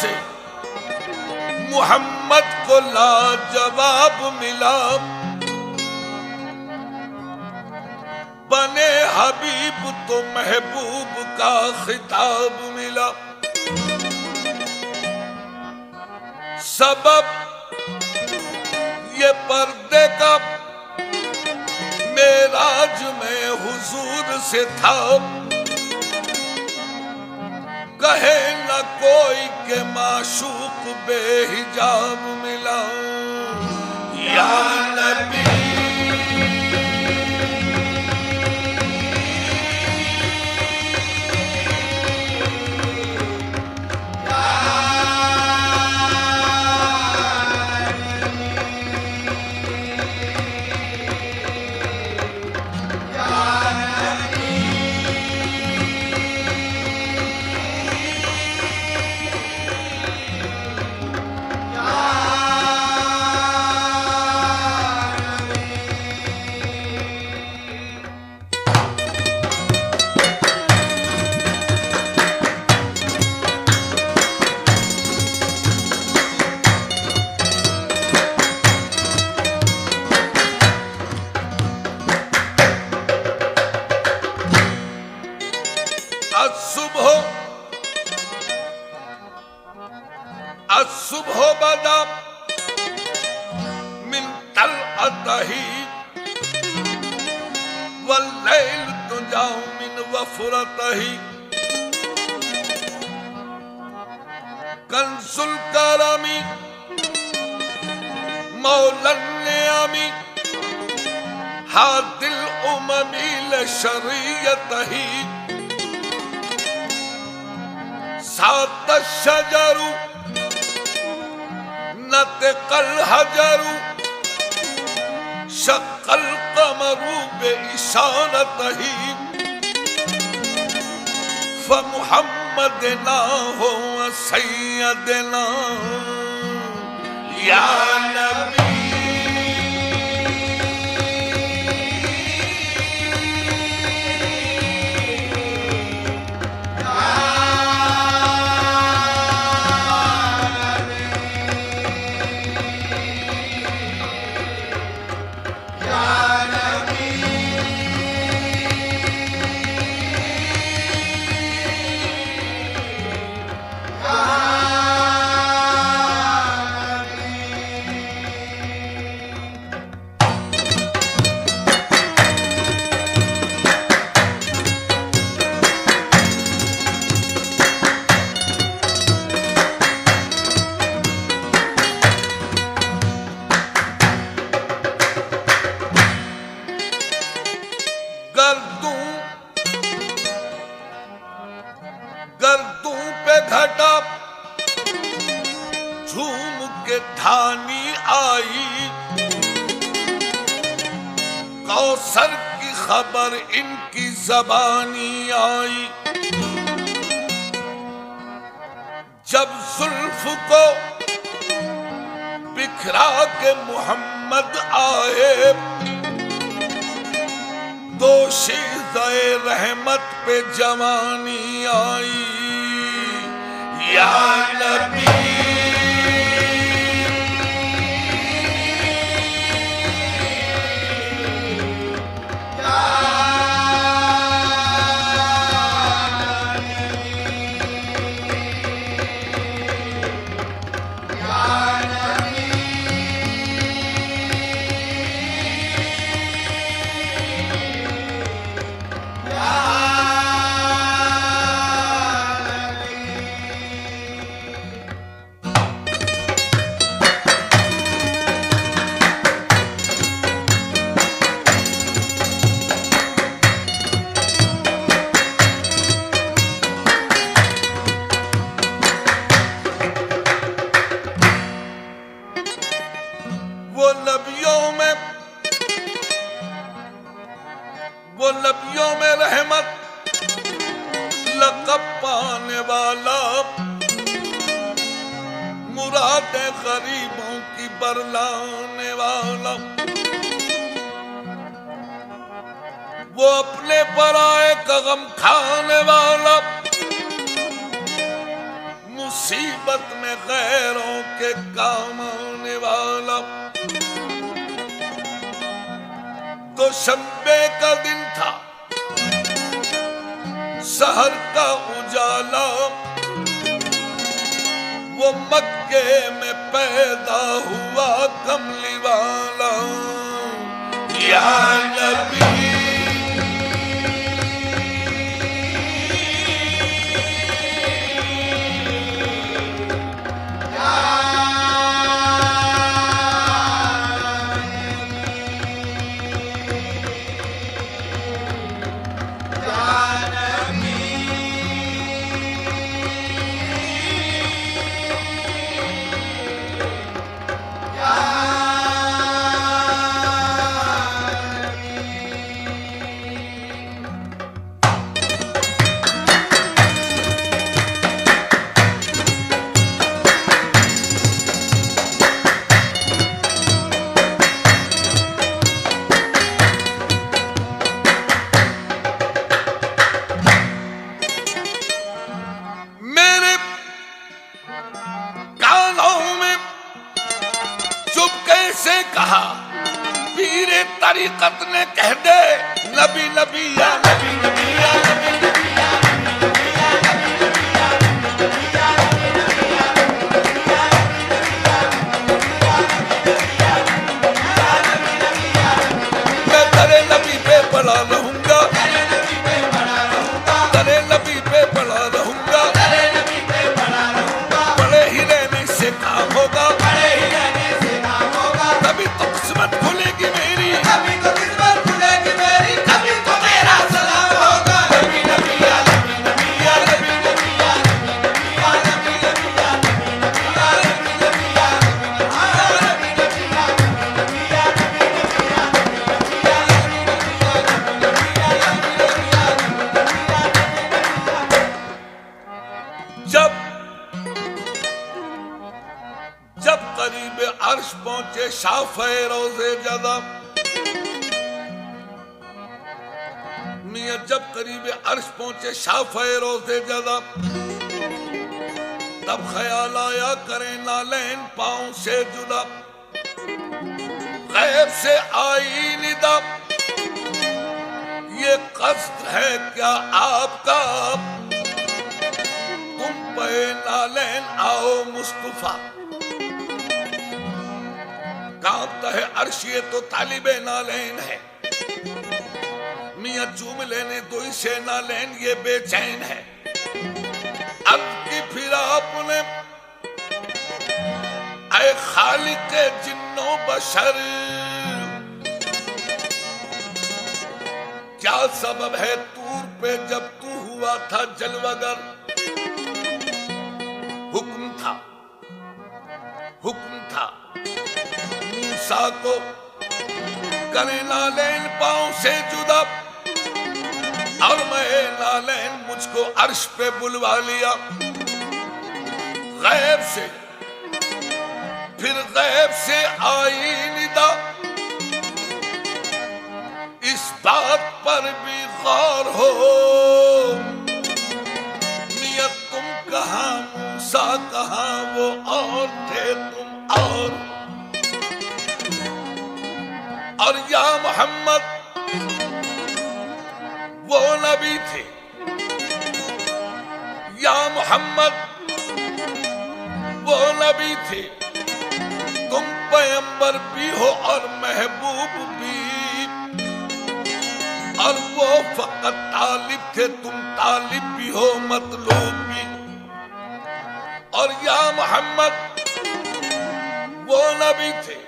से मोहम्मद को लाजवाब मिला, बने हबीब तो महबूब का खिताब मिला। सबब ये पर्दे का मेराज में हुजूर से था, कहे न कोई के माशूक बेहिजाब मिला। या नबी सुबह बदा मिन तलअतही वल्लैल तुजाउ मिन वफरतही। कंसुल करमी मौलन नियामी हादिल उममी लशरियतही। सात शजरु नतकल हजरु शक्कल कमरु बेइशारतही। फमुहम्मदना हो सैयदना या नबी। गर्दों पे घटा झूम के धानी आई। कौसर की खबर इनकी ज़बानी आई। जब जुल्फ को बिखरा के मोहम्मद आए, दोशीज़े रहमत पे जवानी आई। या नबी वो नबियों में रहमत लक़ब पाने वाला, मुरादे गरीबों की बरलाने वाला। वो अपने पराए का गम खाने वाला, मुसीबत में गैरों के काम आने वाला। तो शम्बे का दिन था, शहर का उजाला, वो मक्के में पैदा हुआ कमली वाला। या नबी तरीकत ने कह दे नबी नबी या नबी नबी या नबी नबी या नबी या नबी या नबी या नबी या नबी या नबी या मैं तेरे नबी पे पड़ा रहूंगा, तेरे नबी पे पड़ा रहूंगा, तेरे नबी पे पड़ा रहूंगा, तेरे नबी पे पड़ा रहूंगा। पड़े ही रहने से काम होगा, पड़े ही रहने से काम होगा। तभी तो किस्मत खुलेगी मेरी, तभी तो किस्मत खुलेगी मेरी, तभी तो मेरा सलाम होगा। नबी नबी या नबी नबी या नबी नबी या नबी नबी या नबी नबी या नबी नबी या नबी नबी या नबी नबी या नबी नबी या जब करीब अर्श पहुंचे शाफ़े रोज़े जदा, मियां जब करीब अर्श पहुंचे शाफ़े रोज़े जदा, तब ख्याल आया करें नालैन पांव से जुदा। गैब से आई निदा, ये कष्ट है क्या आपका, तुम पे नालैन आओ मुस्तफा। कांपता है अर्श, ये तो तालिबे नालैन है। मियां चूम लेने दो इसे नालैन, ये बेचैन है। अब की फिर आपने ऐ खालिक जिन्नो बशर, क्या सबब है तूर पे जब तू हुआ था जलवागर। हुक्म था, हुक्म था मूसा को करे नालैन पांव से जुदा, और मैं नालैन मुझको अर्श पे बुलवा लिया। गैब से फिर गैब से आई निदा, इस बात पर भी गौर हो, नियत तुम कहाँ मूसा कहाँ, वो और थे तुम और या मोहम्मद वो नबी थे, या मोहम्मद वो नबी थे। तुम पैगंबर भी हो और महबूब भी, और वो फकत तालिब थे, तुम तालिब भी हो मतलूब भी। और या मोहम्मद वो नबी थे,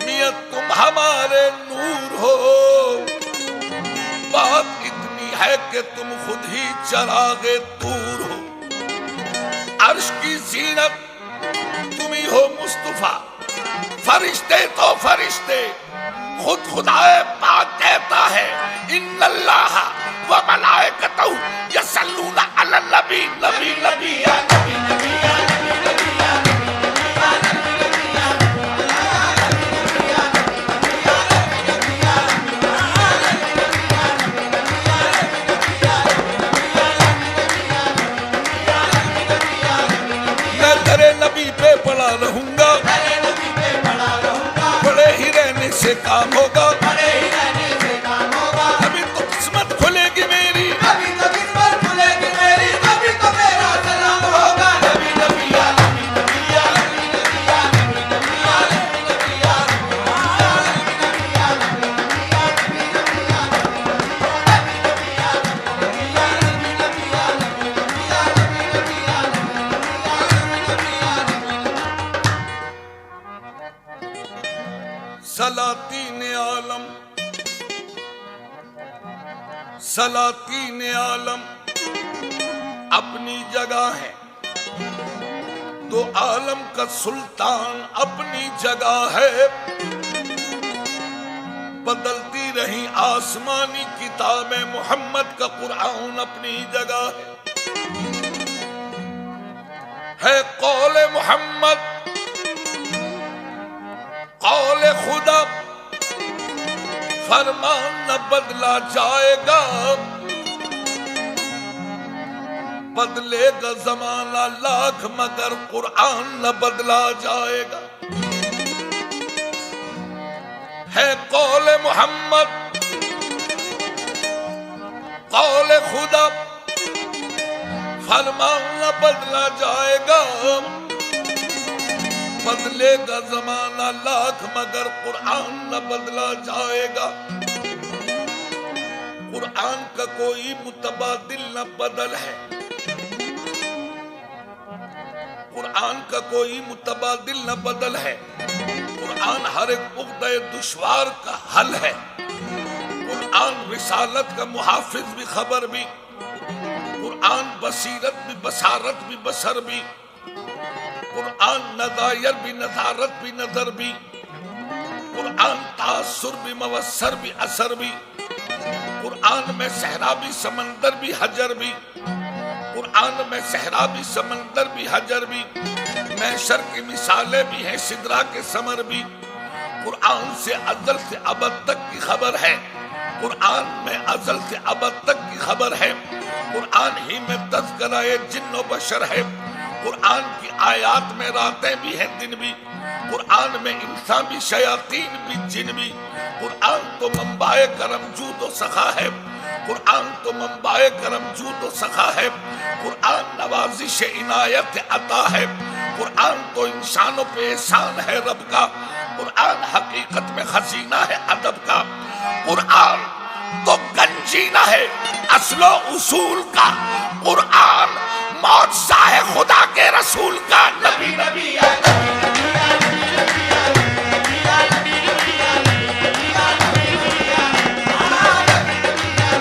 नियत तुम हमारे नूर हो। बात इतनी है कि तुम खुद ही चरागे तूर हो। अर्श की जीनत तुम ही हो मुस्तफा, फरिश्ते तो फरिश्ते, खुद खुदाए पाक कहता है इन्नल्लाह व मलाइकतहु यसल्लूना अलन नबी नबी नबी या नबी नबी या नबी नबी या से काम होगा, पढ़े ही रहने से काम होगा। अभी तो किस्मत खुलेगी मेरी, कभी तो किस्मत खुलेगी मेरी, कभी तो मेरा सलाम होगा। नबी नबी या नबी नबी या नबी नबी या नबी नबी या नबी नबी या नबी नबी या नबी नबी या नबी नबी या नबी नबी या नबी नबी या नबी नबी या नबी नबी या नबी नबी या नबी नबी या सलातीन आलम, सलातीन आलम अपनी जगह है, तो आलम का सुल्तान अपनी जगह है। बदलती रही आसमानी किताबें, मोहम्मद का कुरान अपनी जगह है कौले मोहम्मद, कौले खुदा, फरमान न बदला जाएगा। बदलेगा जमाना लाख मगर कुरान न बदला जाएगा। है कौले मोहम्मद, कौले खुदा, फरमान न बदला जाएगा। बदलेगा जमाना लाख मगर कुरान न बदला जाएगा। कुरान का कोई मुतबादिल न बदल है, कुरान का कोई मुतबादिल न बदल है। कुरान हर एक उक़्दे दुश्वार का हल है। कुरान रिसालत का मुहाफिज भी, खबर भी। कुरान बसीरत भी, बसारत भी, बसर भी। कुरान नज़ायर भी, नज़ारत भी, नजर भी। कुरान तासुर भी, मवस्सर भी, असर भी। कुरान में सहरा भी, समंदर भी, हजर भी। कुरान में सहरा भी, समंदर भी, हजर भी। महशर की मिसालें भी हैं, सिदरा के समर भी। कुरान से अज़ल से अबद तक की खबर है। कुरान में अज़ल से अबद तक की खबर है। कुरान ही में तज़किरा-ए जिन्न व बशर है। कुरान की आयात में रातें भी हैं, दिन भी। कुरान में इंसान भी, शयातीन भी, जिन भी। कुरान तो मंबाए करम जूद व सखा है। कुरान तो मंबाए करम जूद व सखा है। कुरान नवाजिश इनायत अता है। कुरान तो इंसानों पे एहसान है रब का। कुरान हकीकत में खजीना है अदब का। कुरान तो गंजीना है असलो उसूल का। कुरान मौजज़ा है खुदा के रसूल का। नबी नबी या नबी नबी या नबी नबी या नबी नबी या नबी नबी या नबी नबी या नबी नबी या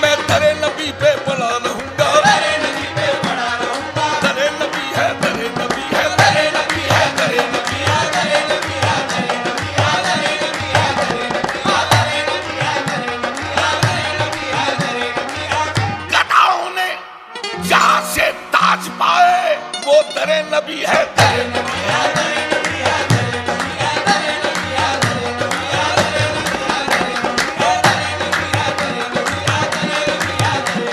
मैं तेरे नबी पे पड़ा रहूंगा। तेरे नबी पे पड़ा रहूंगा। तेरे नबी है, तेरे नबी है, तेरे नबी है, तेरे नबी है, तेरे नबी है, तेरे नबी है, तेरे नबी है, तेरे नबी है, तेरे नबी है, तेरे नबी है, तेरे नबी है। गदाओं ने जहां से ताज पाए वो तेरे नबी है, तेरे नबी है, तेरे नबी है, तेरे नबी है, तेरे नबी है, तेरे नबी है, तेरे नबी है, तेरे नबी है, तेरे नबी है, तेरे नबी है, तेरे नबी है।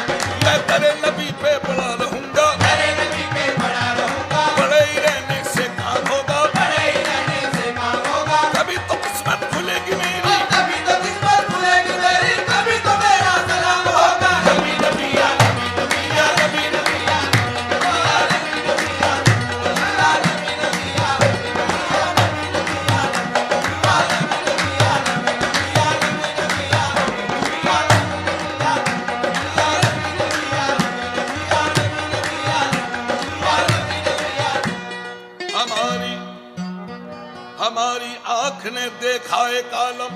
मैं तेरे नबी पे पड़ा रहूंगा। तेरे नबी पे पड़ा रहूंगा। पड़े ही रहने से काम होगा, पड़े ही रहने से काम होगा। कभी तो किस्मत खुलेगी मेरी, कभी तो किस्मत खुलेगी मेरी, कभी तो मेरा सलाम होगा। नबी नबी या नबी नबी या नबी नबी या नबी नबी या नबी नबी या नबी नबी या नबी नबी या नबी नबी या हमारी आंख ने देखा एक आलम,